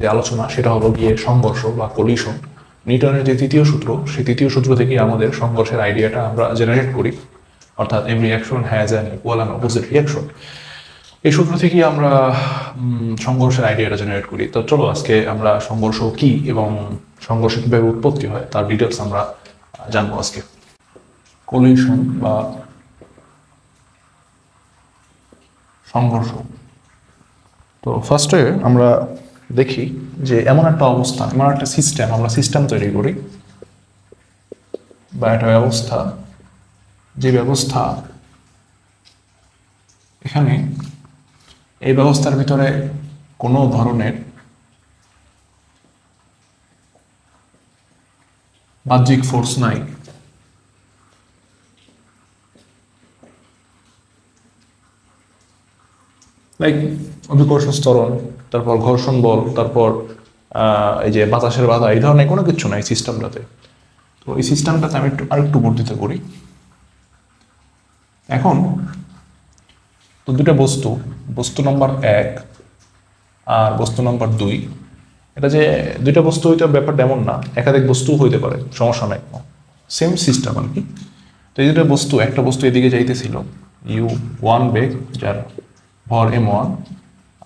যে আলোচনা সেটা হলো গিয়ে সংঘর্ষ বা কলিশন। নিউটনের যে তৃতীয় সূত্র, সেই তৃতীয় সূত্র থেকে আমাদের সংঘর্ষের আইডিয়াটা আমরা জেনারেট করি, অর্থাৎ every action has an equal and opposite reaction. এই সূত্র থেকেই আমরা সংঘর্ষের আইডিয়াটা জেনারেট করি। তো চলো আজকে আমরা সংঘর্ষ কি এবং সংঘর্ষ কীভাবে উৎপত্তি হয় তার ডিটেলস আমরা জানবো আজকে। কলিশন বা সংঘর্ষ। তো ফার্স্টে আমরা দেখি যে এমন একটা অবস্থা, এমন একটা সিস্টেম, আমরা সিস্টেম তৈরি করি বা একটা ব্যবস্থা, যে ব্যবস্থা এখানে এই ব্যবস্থার ভিতরে কোনো ধরনের বাহ্যিক ফোর্স নাই। লাইক অভিকর্ষ ত্বরণ, তারপর ঘর্ষণ বল, তারপর এই যে বাতাসের বাধা, এই ধরনের কোনো কিছু নাই সিস্টেমটাতে। তো এই সিস্টেমটাতে আমি আরেকটু বর্ধিত করি। এখন তো দুটো বস্তু, বস্তু নম্বর 1 আর বস্তু নম্বর 2, এটা যে দুইটা বস্তু হইতে ব্যাপারটা এমন না, একাধিক বস্তু হইতে পারে, সমস্যা নাই, সেম সিস্টেম আর কি। তো এই দুটো বস্তু, একটা বস্তু এদিকে যাইতেছিল u1 বেগ যার ভর m1,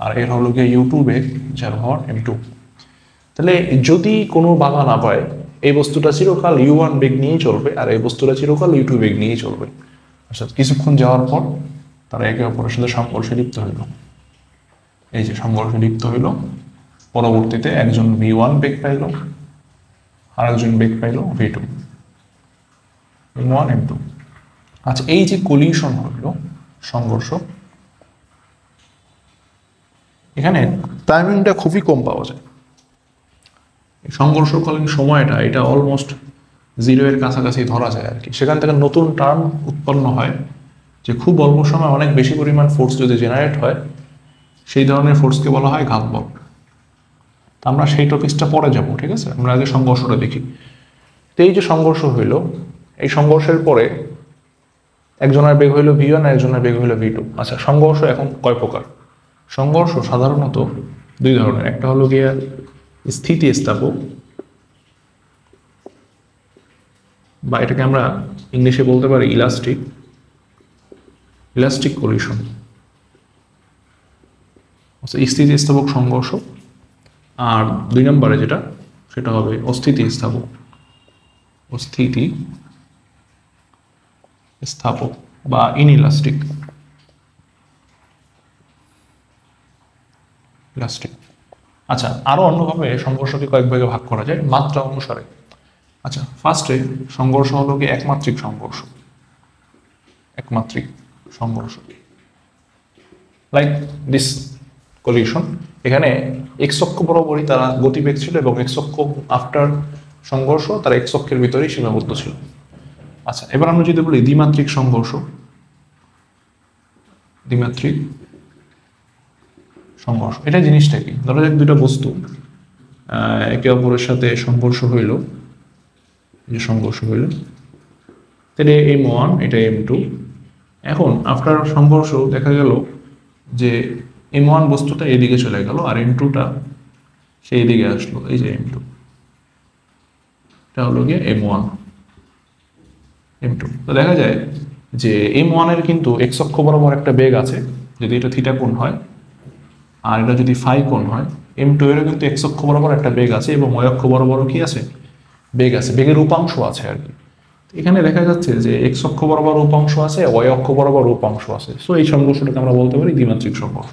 আর এর হলো গিয়ে u2 বেগ যার ভর m2। তাহলে যদি কোনো বাধা না পায়, এই বস্তুটা চিরকাল u1 বেগ নিয়েই চলবে আর এই বস্তুটা চিরকাল u2 বেগ নিয়েই চলবে। অর্থাৎ কিছুক্ষণ যাওয়ার পর তারা একে অপরের সাথে সংঘর্ষে লিপ্ত হইল। এই যে সংঘর্ষে লিপ্ত হইল, পরবর্তীতে একজন v1 বেগ পাইল আর একজন বেগ পাইল v2, m1 m2। আচ্ছা, এই যে কলিশন হইল, সংঘর্ষ, এখানে টাইমিংটা খুবই কম পাওয়া যায়। সংঘর্ষকালীন সময়টা এটা অলমোস্ট 0 এর কাছাকাছি ধরা যায় আর কি। সেখান থেকে নতুন টার্ম উৎপন্ন হয় যে খুব অল্প সময় অনেক বেশি পরিমাণ ফোর্স যদি জেনারেট হয়, সেই ধরনের ফোর্সকে বলা হয় ঘাত বল। তা আমরা সেই টপিকসটা পরে যাব, ঠিক আছে? আমরা আগে সংঘর্ষটা দেখি। তো এই যে সংঘর্ষ হইল, এই সংঘর্ষের পরে একজনের বেগ হইল v1 আর একজনের বেগ হইল v2। আচ্ছা, সংঘর্ষ এখন কয় প্রকার? সংঘর্ষ সাধারণত দুই ধরনের। একটা হলো গিয়ে স্থিতিস্থাপক, বা এটাকে আমরা ইংলিশে বলতে পারি ইলাস্টিক, ইলাস্টিক কলিশন। স্থিতিস্থাপক সংঘর্ষ। আর 2 নম্বরে যেটা, সেটা হবে অস্থিতিস্থাপক, অস্থিতিস্থাপক বা ইনইলাস্টিক, ইলাস্টিক। আচ্ছা, আরো অন্যভাবে সংঘর্ষকে কয়েক ভাগে ভাগ করা যায় মাত্রা অনুসারে। আচ্ছা, ফার্স্টে সংঘর্ষ হলো কি একমাত্রিক সংঘর্ষ। একমাত্রিক সংঘর্ষ, লাইক দিস কলিশন। এখানে এক্স অক্ষ বরাবরই তারা গতিবেগ ছিল এবং এক্স অক্ষ আফটার সংঘর্ষ তারা এক্স অক্ষের ভিতরেই সীমাবদ্ধ ছিল। আচ্ছা, এবার আমরা যদি বলি দ্বিমাত্রিক সংঘর্ষ, দ্বিমাত্রিক সংঘর্ষ, এটা জিনিসটা কি? ধরো যাক দুইটা বস্তু একে অপরের সাথে সংঘর্ষ হইল, যে সংঘর্ষ হইল, তাহলে m1 এটা m2। এখন আফটার সংঘর্ষ দেখা গেল যে m1 বস্তুটা এদিকে চলে গেল আর m2টা সেই দিকে আসলো, এই যে m2, এটা হলো গিয়ে m1 m2। তো দেখা যায় যে m1 এর কিন্তু x অক্ষ বরাবর একটা বেগ আছে যদি এটা থিটা কোণ হয়, আর এটা যদি ফাই কোণ হয়। m2 এরও কিন্তু x অক্ষ বরাবর একটা বেগ আছে এবং y অক্ষ বরাবরও কি আছে? বেগ আছে, বেগের উপাংশ আছে আর কি। এখানে দেখা যাচ্ছে যে x অক্ষ বরাবর উপাংশ আছে, y অক্ষ বরাবর উপাংশ আছে। সো এই সংঘর্ষটাকে আমরা বলতে পারি দ্বিমাত্রিক সংঘর্ষ।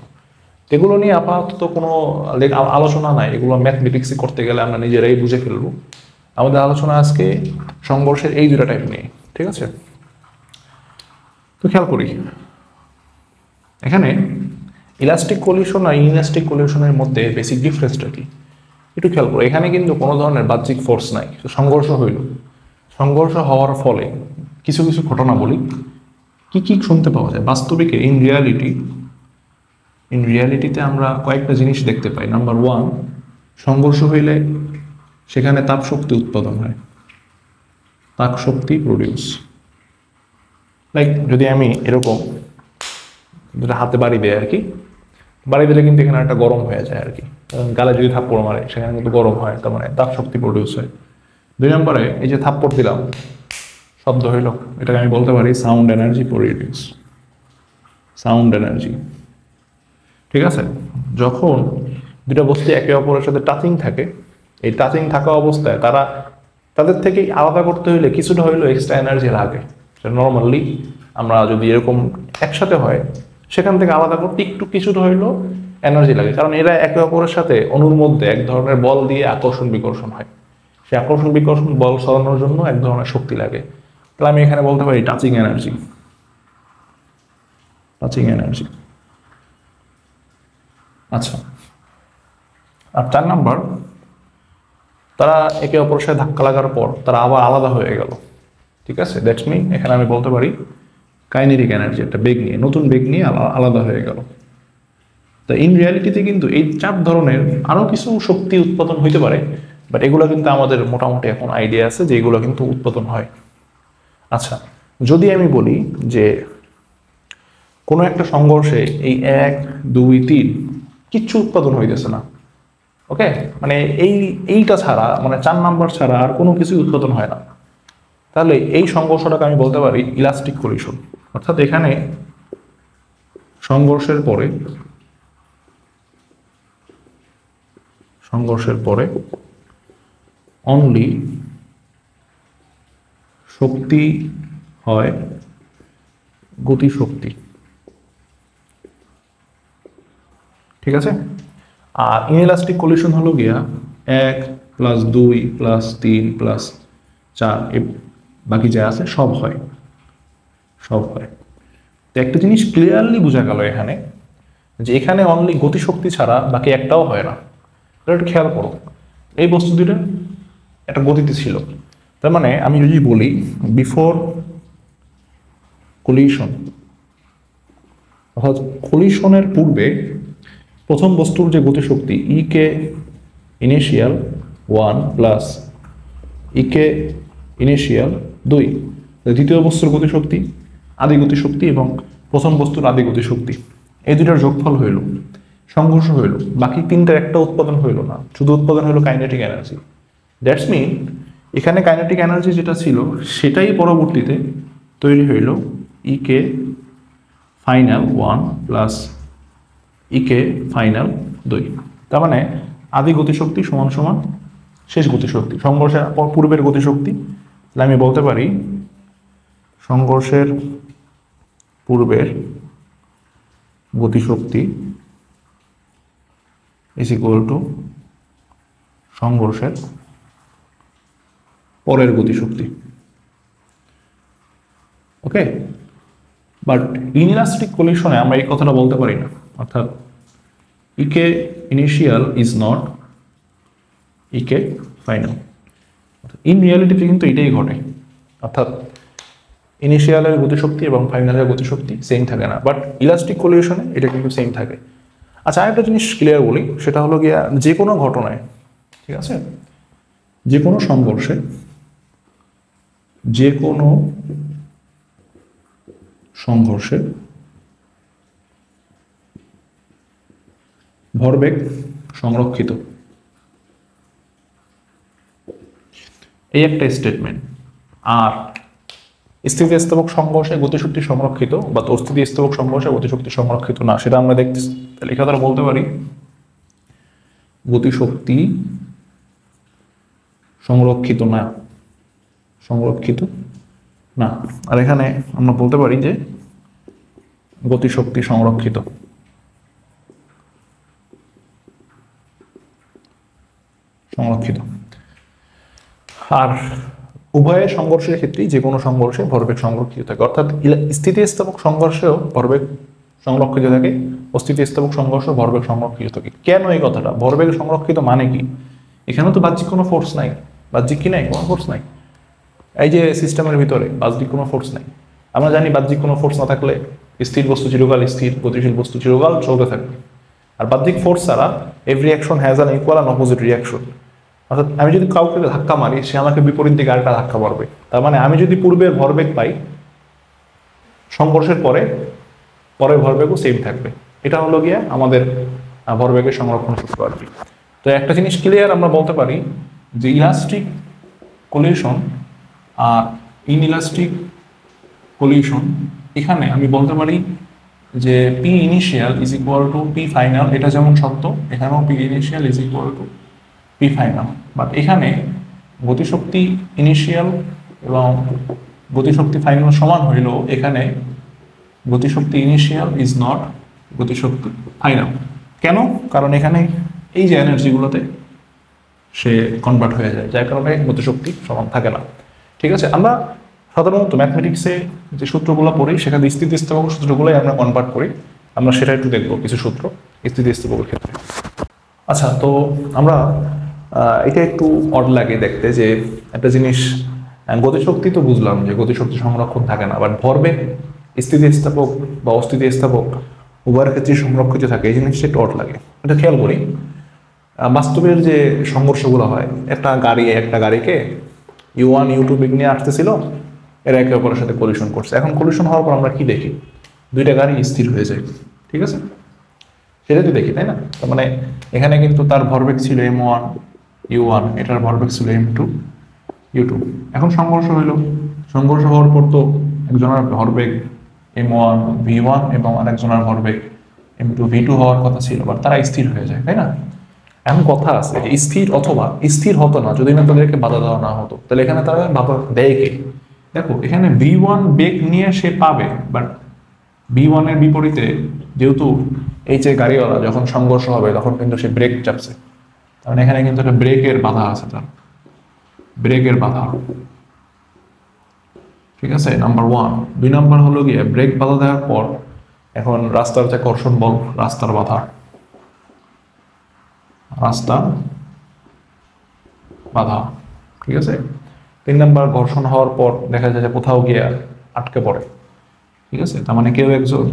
এগুলো নিয়ে আপাতত কোনো আলোচনা নাই, এগুলো ম্যাথমেটিক্সে করতে গেলে আমরা নিজেরাই বুঝে ফেলবো। আমাদের আলোচনা আজকে সংঘর্ষের এই দুটো টাইপ নিয়ে, ঠিক আছে? তো খেয়াল করি এখানে ইলাস্টিক কলিশন আর ইনইলাস্টিক কলিশনের মধ্যে বেসিক ডিফারেন্সটা কি একটু খেয়াল করো। এখানে কিন্তু কোনো ধরনের বাহ্যিক ফোর্স নাই, সংঘর্ষ হইল। সংঘর্ষ হওয়ার ফলে কিছু কিছু ঘটনা বলি, কি কি শুনতে পাওয়া যায় বাস্তবিকে। ইন রিয়ালিটিতে আমরা কয়েকটা জিনিস দেখতে পাই। নাম্বার 1, সংঘর্ষ হইলে সেখানে তাপ শক্তি উৎপাদন হয়, তাপ শক্তি প্রডিউস। লাইক যদি আমি এরকম যেটা হাতে বাড়ি দেয় আর কি, বাড়ি দিলে কিন্তু এখানে একটা গরম হয়ে যায় আর কি। গালে যদি থাপ্পড় মারে সেখানে কিন্তু গরম হয়, তার মানে তাপ শক্তি প্রডিউস হয়। 2 নম্বরে এই যে থাপ্পড় দিলাম, শব্দ হইল, এটাকে আমি বলতে পারি sound energy produce, sound energy. ঠিক আছে, যখন দুটা বস্তু একে অপরের সাথে টাচিং থাকে, এই টাচিং থাকা অবস্থায় তাদের থেকে আলাদা করতে হইলে কিছুটা হইলেও এক্সট্রা এনার্জি লাগে। নর্মালি আমরা যদি এরকম একসাথে হয় সেখান থেকে আলাদা করতে একটু কিছুটা হইলেও এনার্জি লাগে, কারণ এরা একে অপরের সাথে অণুর মধ্যে এক ধরনের বল দিয়ে আকর্ষণ বিকর্ষণ হয়, সেই আকর্ষণ বিকর্ষণ বল সরানোর জন্য এক ধরনের শক্তি লাগে। তাহলে আমি এখানে বলতে পারি টাচিং এনার্জি, টাচিং এনার্জি। আচ্ছা, আর 4 নাম্বার, তারা একে অপরের সাথে ধাক্কা লাগার পর তারা আবার আলাদা হয়ে গেল। ঠিক আছে, দ্যাটস মিন এখানে আমি বলতে পারি কাইনেটিক এনার্জি, একটা বেগ নিয়ে, নতুন বেগ নিয়ে আলাদা হয়ে গেল। তো ইন রিয়ালিটিতে কিন্তু এই 4 ধরনের আরও কিছু শক্তি উৎপাদন হইতে পারে, বাট এগুলো কিন্তু আমাদের মোটামুটি এখন আইডিয়া আছে যে এগুলো কিন্তু উৎপাদন হয়। আচ্ছা, যদি আমি বলি যে কোনো একটা সংঘর্ষে এই 1, 2, 3 কিচ্ছু উৎপাদন হইতেছে না, ওকে, মানে এইটা ছাড়া, মানে 4 নাম্বার ছাড়া আর কোনো কিছুই উৎপাদন হয় না, তাহলে এই সংঘর্ষটাকে আমি বলতে পারি ইলাস্টিক কলিশন। অর্থাৎ এখানে সংঘর্ষের পরে অনলি শক্তি হয় গতিশক্তি। ঠিক আছে, আর ইনইলাস্টিক কলিশন হলো গিয়া 1 + 2 + 3 + 4 বাকি যা আছে সব হয়। তো একটা জিনিস ক্লিয়ারলি বোঝা গেল এখানে, যে এখানে অনলি গতিশক্তি ছাড়া বাকি একটাও হয় না। একটু খেয়াল করো, এই বস্তু দুটো একটা গতিতে ছিল, তার মানে আমি যদি বলি বিফোর কলিশন, অর্থাৎ কলিশনের পূর্বে প্রথম বস্তুর যে গতিশক্তি কে ইনিশিয়াল 1 + কে ইনিশিয়াল 2, দ্বিতীয় বস্তুর গতিশক্তি আদি গতিশক্তি এবং প্রথম বস্তুর আদি গতিশক্তি, এই দুটার যোগফল হইল, সংঘর্ষ হইল, বাকি তিনটার একটা উৎপাদন হইল না, শুধু উৎপাদন হইল কাইনেটিক এনার্জি। দ্যাটস মিন এখানে কাইনেটিক এনার্জি যেটা ছিল সেটাই পরবর্তীতে তৈরি হইল কে ফাইনাল 1 + কে ফাইনাল 2। তার মানে আদি গতিশক্তি সমান সমান শেষ গতিশক্তি, সংঘর্ষের পূর্বের গতিশক্তি। তাহলে আমি বলতে পারি সংঘর্ষের পূর্বের গতিশক্তি ইজ ইকুয়াল টু সংঘর্ষের পরের গতিশক্তি। ওকে, বাট ইনইলাস্টিক কলিশনে আমরা এই কথাটা বলতে পারি না, অর্থাৎ KE initial is not KE final. In রিয়ালিটিতে কিন্তু এটাই ঘটে, অর্থাৎ ইনিশিয়ালের গতিশক্তি এবং ফাইনালের গতিশক্তি সেম থাকে না, বাট ইলাস্টিক কলিশনে এটা কিন্তু সেম থাকে। আচ্ছা, আরেকটা জিনিস ক্লিয়ার বলি, সেটা হলো গিয়া যে কোনো ঘটনায়, ঠিক আছে, যে কোনো সংঘর্ষে, ভরবেগ সংরক্ষিত, এই একটা স্টেটমেন্ট। আর স্থিতিস্থাপক সংঘর্ষে গতিশক্তি সংরক্ষিত বা স্থিতিস্থাপক সংঘর্ষে গতিশক্তি সংরক্ষিত না, সেটা আমরা দেখতেছি। তাহলে এই কথাটা বলতে পারি গতিশক্তি সংরক্ষিত না, আর এখানে আমরা বলতে পারি যে গতিশক্তি সংরক্ষিত। আর উভয়ের সংঘর্ষের ক্ষেত্রেই যে কোনো সংঘর্ষে ভরবেগ সংরক্ষিত থাকে, অর্থাৎ স্থিতিস্থাপক সংঘর্ষেও ভরবেগ সংরক্ষিত থাকে, অস্থিতিস্থাপক সংঘর্ষ ভরবেগ সংরক্ষিত থাকে। কেন এই কথাটা? ভরবেগ সংরক্ষিত মানে কি? এখানে তো বাহ্যিক কোনো ফোর্স নাই, বাহ্যিক কি নাই, কোনো ফোর্স নাই। এই যে সিস্টেমের ভিতরে বাহ্যিক কোনো ফোর্স নাই। আমরা জানি বাহ্যিক কোনো ফোর্স না থাকলে স্থির বস্তু চিরকাল স্থির, গতিশীল বস্তু চিরকাল চলতে থাকবে। আর বাহ্যিক ফোর্স ছাড়া every action has an equal and opposite reaction. অর্থাৎ আমি যদি কাউকে ধাক্কা মারি, সে আমাকে বিপরীত দিকে আরেকটা ধাক্কা মারবে। তার মানে আমি যদি পূর্বের ভরবেগ পাই, সংঘর্ষের পরের ভরবেগও সেম থাকবে। এটা হলো গিয়ে আমাদের ভরবেগের সংরক্ষণ সূত্র আর কি। তো একটা জিনিস ক্লিয়ার, আমরা বলতে পারি যে ইলাস্টিক কোলিশন আর ইনইলাস্টিক কোলিশন, এখানে আমি বলতে পারি যে P initial is equal two P final, এটা যেমন সত্য এখানেও P initial is equal two P final. But এখানে গতিশক্তি ইনিশিয়াল এবং গতিশক্তি ফাইনাল সমান হইলেও এখানে গতিশক্তি ইনিশিয়াল ইজ নট গতিশক্তি ফাইনাল। কেন? কারণ এখানে এই যে এনার্জিগুলোতে সে কনভার্ট হয়ে যায়, যার কারণে গতিশক্তি সমান থাকে না। ঠিক আছে, আমরা সাধারণত ম্যাথমেটিক্সে যে সূত্রগুলো পড়ি সেখানে স্থিতিস্থাপক সূত্রগুলোই আমরা কনভার্ট করি। আমরা সেটা একটু দেখবো কিছু সূত্র স্থিতিস্থাপকের ক্ষেত্রে। আচ্ছা, তো আমরা এটা একটু অড লাগে দেখতে যে একটা জিনিস, গতিশক্তি তো বুঝলাম যে গতিশক্তি সংরক্ষণ থাকে না, বাট ভরবেগ স্থিতিস্থাপক বা অস্থিতিস্থাপক উভয়ের ক্ষেত্রে সংরক্ষিত থাকে, এই জিনিসটা একটু অড লাগে। এটা খেয়াল করি, বাস্তবের যে সংঘর্ষগুলো হয়, একটা গাড়িকে U1 U2 বেগ নিয়ে আসতেছিল, এরা একে অপরের সাথে কলিশন করছে। এখন কলিশন হওয়ার পর আমরা কি দেখি? দুইটা গাড়ি স্থির হয়ে যায়। ঠিক আছে, সেটাই তো দেখি, তাই না? তার মানে এখানে কিন্তু তার ভরবেগ ছিল M1 U1, এটার ভরবেগ ছিল M2 U2। এখন সংঘর্ষ হইল, সংঘর্ষ হওয়ার পর তো একজনের ভরবেগ M1 V1 এবং আরেকজনের ভরবেগ M2 V2 হওয়ার কথা ছিল, বাট তারা স্থির হয়ে যায়, তাই না? এমন কথা আছে স্থির অথবা স্থির হতো না যদি না তাদেরকে বাধা দেওয়া না হতো। তাহলে এখানে তারা বাধা দেয় কে? দেখো, এখানে V1 বেগ নিয়ে সে পাবে, বাট V1 এর বিপরীতে যেহেতু এই যে গাড়িওয়ালা যখন সংঘর্ষ হবে তখন কিন্তু সে ব্রেক চাপছে, কারণ এখানে কিন্তু একটা ব্রেকের বাধা আছে, তার ব্রেকের বাধা। ঠিক আছে, নাম্বার 1। 2 নাম্বার হলো গিয়ে ব্রেক বাধা দেওয়ার পর এখন রাস্তার যে কর্ষণ বল, রাস্তার বাধা, রাস্তা বাধা। ঠিক আছে, 3 নাম্বার ঘর্ষণ হওয়ার পর দেখা যায় যে কোথাও গিয়ে আটকে পড়ে। ঠিক আছে, তার মানে কেউ একজন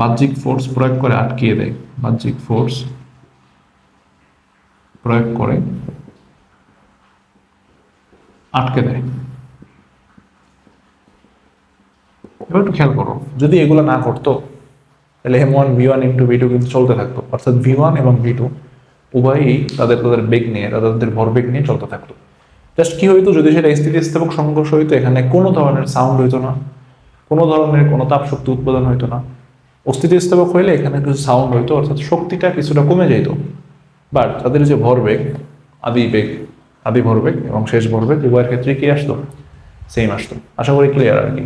বাহ্যিক ফোর্স প্রয়োগ করে আটকিয়ে দেয়, বাহ্যিক ফোর্স প্রয়োগ করে আটকে দেয়। এবার একটু খেয়াল করো, যদি এগুলো না করতো তাহলে M1 V1 into V2 কিন্তু চলতে থাকতো, অর্থাৎ V1 এবং V2 উভয়ই তাদের বেগ নিয়ে, তাদের ভরবেগ নিয়ে চলতে থাকতো। জাস্ট কি হইতো, যদি সেটা স্থিতিস্থাপক সংঘর্ষ হইতো, এখানে কোনো ধরনের সাউন্ড হইতো না, কোনো ধরনের কোনো তাপ শক্তি উৎপাদন হইতো না। অস্থিতিস্থাপক হইলে এখানে কিছু সাউন্ড হইতো, অর্থাৎ শক্তিটা কিছুটা কমে যেত। বাট তাদের যে ভরবেগ, আদি ভরবেগ এবং শেষ ভরবেগ উভয়ের ক্ষেত্রে কি আসতো? সেম আসতো। আশা করি ক্লিয়ার আর কি।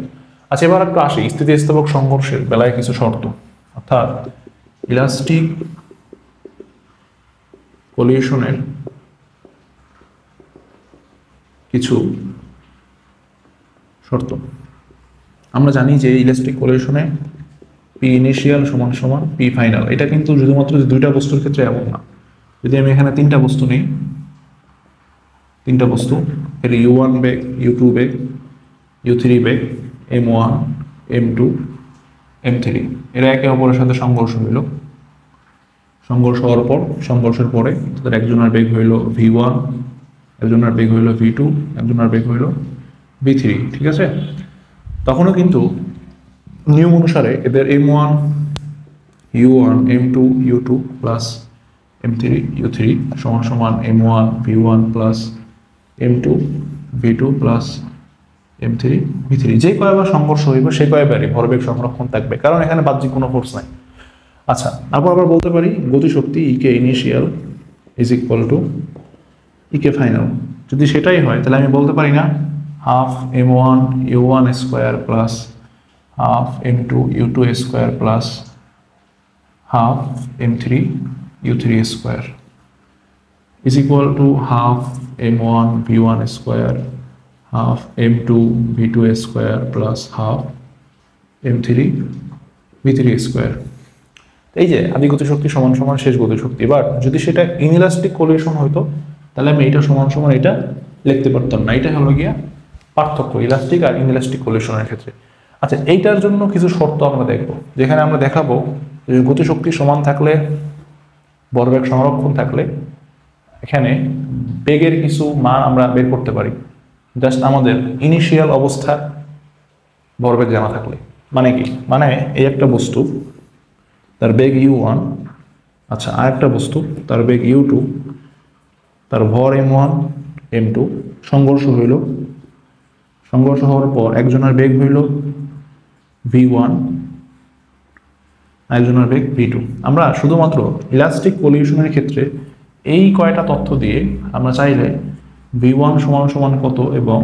আচ্ছা, এবার একটু আসি স্থিতিস্থাপক সংঘর্ষের বেলায় কিছু শর্ত, অর্থাৎ ইলাস্টিক কলিশনের কিছু শর্ত। আমরা জানি যে ইলাস্টিক কলিশনে পি ইনিশিয়াল সমান সমান পি ফাইনাল। এটা কিন্তু শুধুমাত্র দুইটা বস্তুর ক্ষেত্রে এমন না। যদি আমি এখানে তিনটা বস্তু নিই, তিনটা বস্তু, এর U1 বেগ, U2 বেগ, U3 বেগ, M1 M2 M3, এরা একে অপরের সাথে সংঘর্ষ হইল। সংঘর্ষ হওয়ার পর, সংঘর্ষের পরে তাদের একজনের বেগ হইল V1, একজনের বেগ হইল V2, একজনের বেগ হইল V3। ঠিক আছে, তখনও কিন্তু নিয়ম অনুসারে এদের M1 U1 M2 U2 plus M3 U3 সমান সমান M1 V1 plus M2 V2 plus M3 V3। যে কয়বার সংঘর্ষ হইব সেই কয়বারই ভরবেগ সংরক্ষণ থাকবে, কারণ এখানে বাহ্যিক কোনো ফোর্স নাই। আচ্ছা, তারপর আবার বলতে পারি গতিশক্তি KE initial is equal to KE final. যদি সেটাই হয় তাহলে আমি বলতে পারি না half M1 U1 square plus half M2 U2 square plus half M3 U3 square is equal to half M1 V1 square half M2 V2 square plus half M3 V3 square। এই যে আদি গতিশক্তি সমান সমান শেষ গতিশক্তি। এবার যদি সেটা ইনইলাস্টিক কোলিশন হইতো তাহলে আমি এটা সমান সমান এটা লিখতে পারতাম না। এটা হলো গিয়া পার্থক্য ইলাস্টিক আর ইনইলাস্টিক কোলিশনের ক্ষেত্রে। আচ্ছা, এইটার জন্য কিছু শর্ত আমরা দেখব, যেখানে আমরা দেখাবো যে গতিশক্তি সমান থাকলে, ভরবেগ সংরক্ষণ থাকলে এখানে বেগের কিছু মান আমরা বের করতে পারি জাস্ট আমাদের ইনিশিয়াল অবস্থা ভরবেগ জানা থাকলে। মানে কি? মানে এই একটা বস্তু, তার বেগ U1, আচ্ছা, আরেকটা বস্তু, তার বেগ u2, তার ভর m1 m2, সংঘর্ষ হইল, সংঘর্ষ হওয়ার পর একজনের বেগ হইল v1, আরেকজনের বেগ v2। আমরা শুধুমাত্র ইলাস্টিক পলিউশনের ক্ষেত্রে এই কয়টা তথ্য দিয়ে আমরা চাইলে v1 সমান সমান কত এবং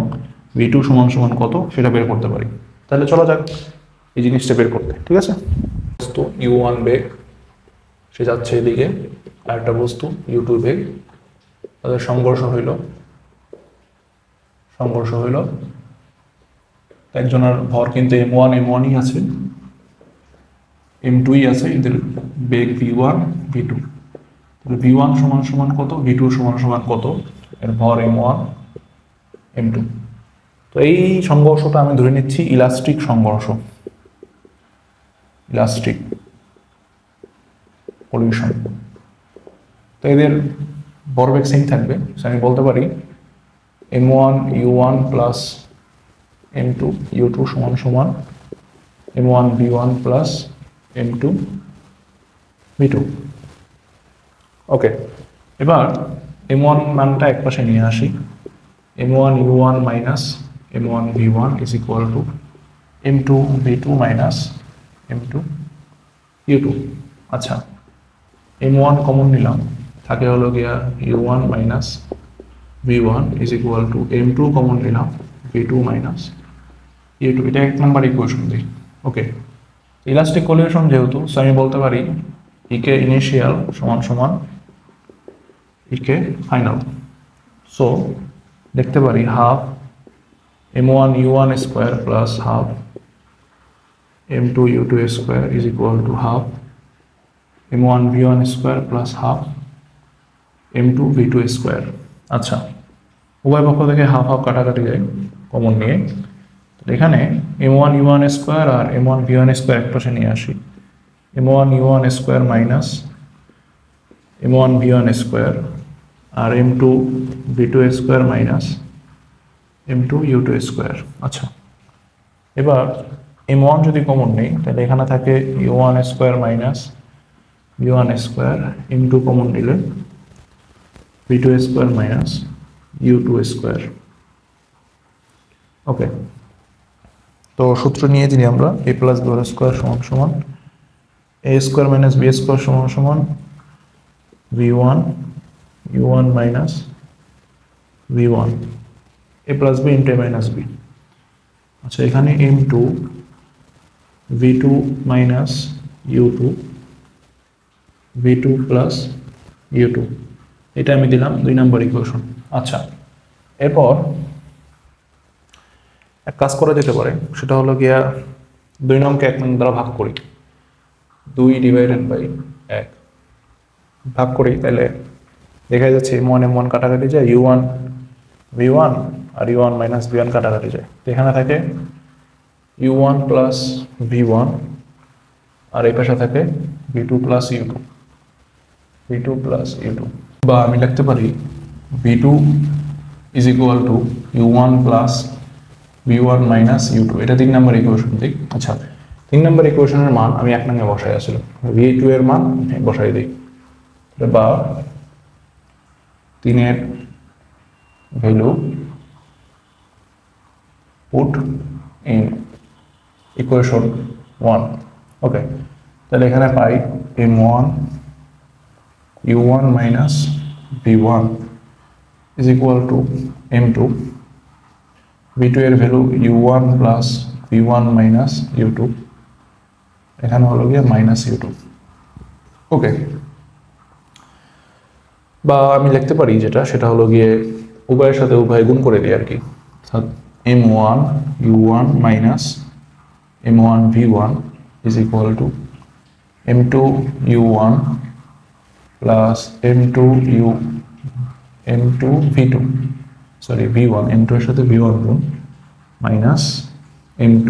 v2 সমান সমান কত সেটা বের করতে পারি। তাহলে চলো যাক এই জিনিসটা বের করতে, ঠিক আছে? বস্তু u1 বেগ, সে যাচ্ছে এদিকে, আর একটা বস্তু u2 বেগ, তাদের সংঘর্ষ হইল, একজনের ভর কিন্তু m1ই আছে, m2ই আছে, এদের বেগ v1 v2। v1 সমান সমান কত, v2 সমান সমান কত, এর ভর m1 m2। তো এই সংঘর্ষটা আমি ধরে নিচ্ছি ইলাস্টিক সংঘর্ষ, ইলাস্টিক পলিউশন। তো এদের ভরবেগ সেম থাকবে, আমি বলতে পারি m1 u1 plus m2 u2 সমান সমান m1 v1 plus m2 v2। ওকে, এবার m1 মানটা এক পাশে নিয়ে আসি, m1 u1 minus m1 v1 is equal two m2 v2 minus m2 u2। আচ্ছা, m1 কমন নিলাম, থাকে হলো গিয়া u1 minus v1 is equal two m2 common নিলাম v2 মাইনাস u2। এটা 1 নাম্বার ইকুয়েশন দিই। ওকে, ইলাস্টিক পলিউশন যেহেতু, সো আমি বলতে পারি ইকে ইনিশিয়াল সমান সমান ইকে ফাইনাল। সো দেখতে পারি half m1 u1 square plus half m2 u2 square is equal to half m1 v1 square plus half m2 v2 square. আচ্ছা, উভয় পক্ষ থেকে হাফ হাফ কাটাকাটি যায়, কমন নিয়ে এখানে m1 u1 স্কোয়ার আর m1 v1 স্কোয়ার এক পাশে নিয়ে আসি, m1 u1 square minus m1 v1 square আর m2 v2 square minus m2 u2 square. আচ্ছা, এবার m1 যদি কমন নেই তাহলে এখানে থাকে u1 square minus v1 square, m2 common নিলে v2 square minus u2 square. ওকে, তো সূত্র নিয়ে যদি আমরা a প্লাস b স্কোয়ার সমান সমান a square minus b square সমান সমান v1 u1 minus v1 a plus b into a minus b। আচ্ছা, এখানে m2 v2 minus u2 v2 plus u2, এটা আমি দিলাম 2 নম্বর ইকুয়েশন। আচ্ছা, এরপর এক কাজ করা যেতে পারে, সেটা হলো গিয়া 2 নংকে 1 নং দ্বারা ভাগ করি, 2 ডিভাইডেড বাই 1 ভাগ করি, তাহলে দেখা যাচ্ছে m1 m1 কাটাকাটি যায়, u1 v1 আর u1 মাইনাস v1 কাটাকাটি যায়, তো এখানে থাকে u1 প্লাস v1 আর এই পাশে থাকে v2 plus u2, v2 plus u2। বা আমি লিখতে পারি v2 is equal two u1 plus v1 minus u2, এটা 3 নম্বর ইকুয়েশন দিই। আচ্ছা, 3 নম্বর ইকুয়েশনের মান আমি 1 নংয়ে বসাই আসলে v2 এর মান বসাই দিই, বা 3 এর ভ্যালু পুট ইন ইকুয়েশন 1। ওকে, তাহলে এখানে পাই m1 u1 minus v1 is equal two m2, v2 এর value u1 plus v1 minus u2, এখানে হলো গিয়ে মাইনাস u2। ওকে, বা আমি লিখতে পারি যেটা, সেটা হলো গিয়ে উভয়ের সাথে উভয় গুণ করে দিই আর কি, m1 u1 minus m1 v1 is equal two m2 u1 plus m2 v2, sorry v1, m2 এর সাথে v1 গুণ মাইনাস m2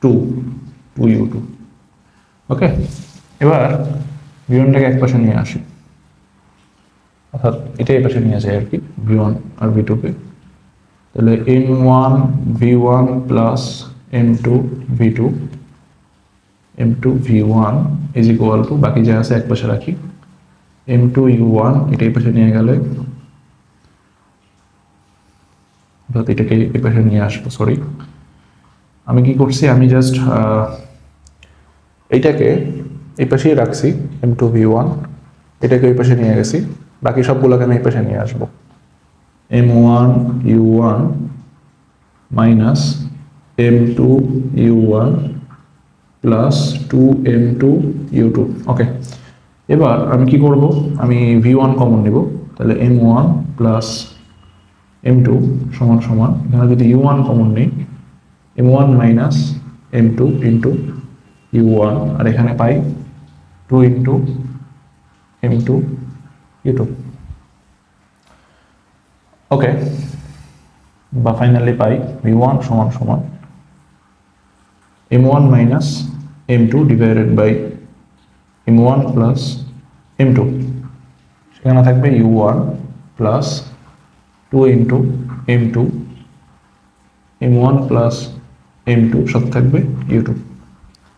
2u2। ওকে, এবার v1টাকে এক পাশে নিয়ে আসি, অর্থাৎ এটা এই পাশে নিয়ে যায় আর কি, v1 আর v2কে, তাহলে m1 v1 plus m2 v2 m2 v1 is equal two, বাকি যা আছে এক পাশে রাখি, m2 u1, এটা এই পাশে নিয়ে গেলে এটাকে এই পাশে নিয়ে আসবো, সরি আমি কি করছি, আমি জাস্ট এইটাকে এই পাশেই রাখছি m2 v1, এটাকে ওই পাশে নিয়ে গেছি, বাকি সবগুলোকে আমি এই পাশে নিয়ে আসবো, m1 u1 minus m2 u1 plus 2m2 u2। ওকে, এবার আমি কি করব, আমি v1 কমন নিব, তাহলে m1 প্লাস m2 সমান সমান, এখানে যদি u1 কমন নিই m1 minus m2 into u1, আর এখানে পাই 2 ইন্টু m2 u2। ওকে, বা ফাইনালি পাই v1 সমান সমান m1 minus m2 divided by m1 plus m2, সেখানে থাকবে u1 plus 2 into m2, m1 plus m2 সাথে থাকবে u2।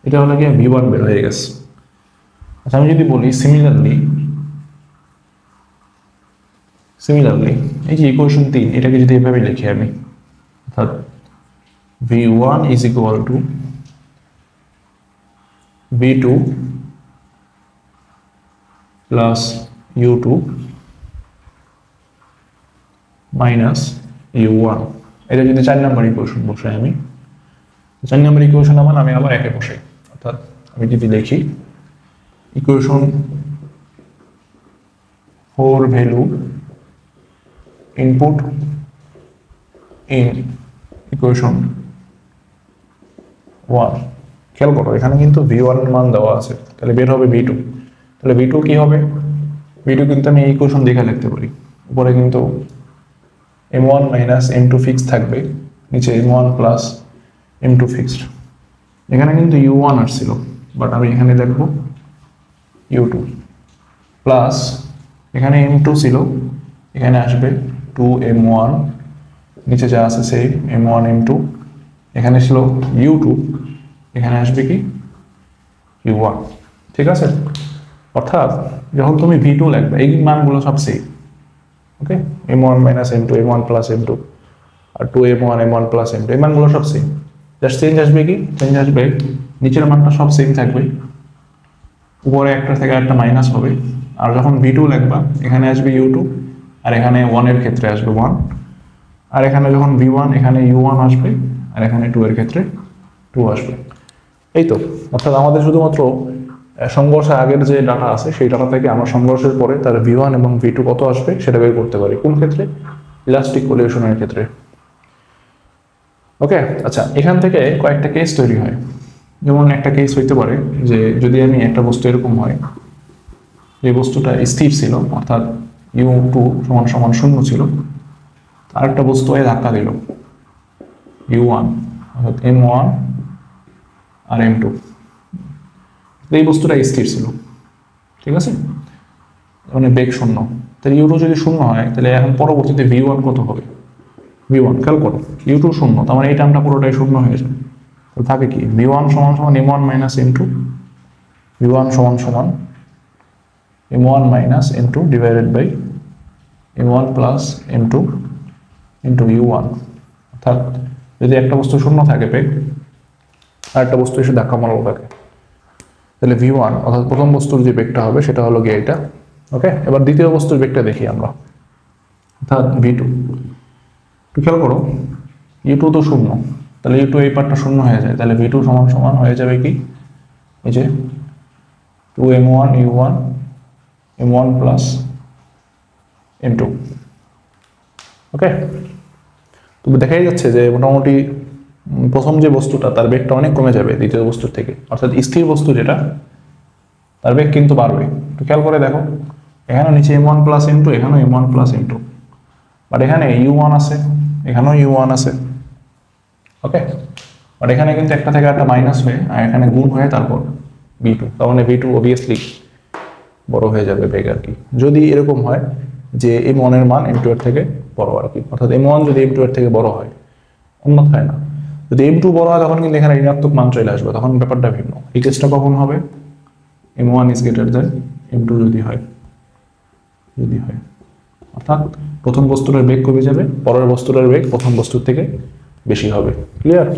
এটা হলো গিয়ে v1 বের হয়ে গেছে। আচ্ছা, আমি যদি বলি সিমিলারলি এই যে ইকুয়েশন 3, এটাকে যদি এভাবে লিখি আমি, অর্থাৎ v1 is equal two v2 plus u2 minus u1, এটা যদি 4 নম্বর ইকুয়েশন বসাই আমি, 4 নম্বর ইকুয়েশন আমি আবার একে বসাই, অর্থাৎ আমি যদি লিখি equation 4 value input in equation 1, খেয়াল করো এখানে কিন্তু v1 এর মান দেওয়া আছে, তাহলে বের হবে v2, তাহলে v2 কি হবে, v2 কিন্তু আমি এই ইকুয়েশন দেখে লিখতে পারি, উপরে কিন্তু m1 মাইনাস m2 ফিক্স থাকবে, নিচে m1 প্লাস m2 ফিক্সড, এখানে কিন্তু u1 আসছিল, বাট আমি এখানে লিখব u2 প্লাস এখানে m2 ছিল, এখানে আসবে 2m1, নিচে যা আছে সেই m1 m2, এখানে ছিল u2, এখানে আসবে কি u1। ঠিক আছে, অর্থাৎ যখন তুমি v2 লিখবে এই মানগুলো সব সেম। ওকে, m1 minus m2, m1 plus m2, আর 2m1 m1 প্লাস m2, এই মানগুলো সব সেম, জাস্ট চেঞ্জ আসবে কি, চেঞ্জ আসবে নিচের মানটা সব সেম থাকবে, উপরে একটা থেকে একটা মাইনাস হবে, আর যখন v2 লিখবা এখানে আসবে u2, আর এখানে 1 এর ক্ষেত্রে আসবে 1, আর এখানে যখন v1 এখানে u1 আসবে, আর এখানে 2 এর ক্ষেত্রে 2 আসবে। এই তো, অর্থাৎ আমাদের শুধুমাত্র সংঘর্ষের আগের যে ডাটা আছে সেই ডাটা থেকে আমরা সংঘর্ষের পরে তার v1 এবং v2 কত আসবে সেটা বের করতে পারি, কোন ক্ষেত্রে, ইলাস্টিক কোলিশনের ক্ষেত্রে। ওকে, আচ্ছা, এখান থেকে কয়েকটা কেস তৈরি হয়, যেমন একটা কেস হইতে পারে যে যদি আমি একটা বস্তু এরকম হয় যে বস্তুটা স্থির ছিল, অর্থাৎ u2 সমান সমান 0 ছিল, আরেকটা বস্তু ধাক্কা দিল u1, অর্থাৎ m1 আর m2, এই বস্তুটা স্থির ছিল, ঠিক আছে, মানে বেগ 0, তাহলে u2 যদি 0 হয় তাহলে এখন পরবর্তীতে v1 কত হবে, v1 খেয়াল করো u2 0, তার মানে এই টার্মটা পুরোটাই 0 হয়ে যায়, তো থাকে কি v1 সমান সমান m1 মাইনাস m2, v1 সমান সমান m1 minus m2 divided by m1 plus m2 into u1, অর্থাৎ যদি একটা বস্তু 0 থাকে বেগ, আর একটা বস্তু এসে ধাক্কা মারলো থাকে, তাহলে v1 অর্থাৎ প্রথম বস্তুর যে বেগটা হবে সেটা হলো গিয়ে এটা। ওকে, এবার দ্বিতীয় বস্তুর বেগটা দেখি আমরা, অর্থাৎ v2, একটু খেয়াল করো u2 তো 0, তাহলে u2 এই পার্টটা 0 হয়ে যায়, তাহলে v2 সমান সমান হয়ে যাবে কি, এই যে 2m1 u1 m1 plus m2। ওকে, তো দেখাই যাচ্ছে যে মোটামুটি প্রথম যে বস্তুটা তার বেগটা অনেক কমে যাবে দ্বিতীয় বস্তুর থেকে, অর্থাৎ স্থির বস্তু যেটা তার বেগ কিন্তু বাড়বে। তো খেয়াল করে দেখো এখানে নিচে m1 প্লাস m2, এখানেও m1 প্লাস m2, বাট এখানে u1 আছে, এখানেও u1 আছে। ওকে, বাট এখানে কিন্তু একটা থেকে একটা মাইনাস হয়ে আর এখানে গুণ হয়ে তারপর v2, তার মানে v2 অবভিয়াসলি বড় হয়ে যাবে বেগ আর কি, যদি এরকম হয় যে m1 এর মান m2 এর থেকে বড় আর কি, অর্থাৎ m1 যদি m2 এর থেকে বড় হয়, অন্যথায় না। যদি m2 বড় হয় তখন কিন্তু এখানে ঋণাত্মক মান চলে আসবে, তখন ব্যাপারটা ভিন্ন। এই কেসটা কখন হবে? m1 is greater than m2 যদি হয়, অর্থাৎ প্রথম বস্তুটার বেগ কমে যাবে, পরের বস্তুটার বেগ প্রথম বস্তুর থেকে বেশি হবে। ক্লিয়ার?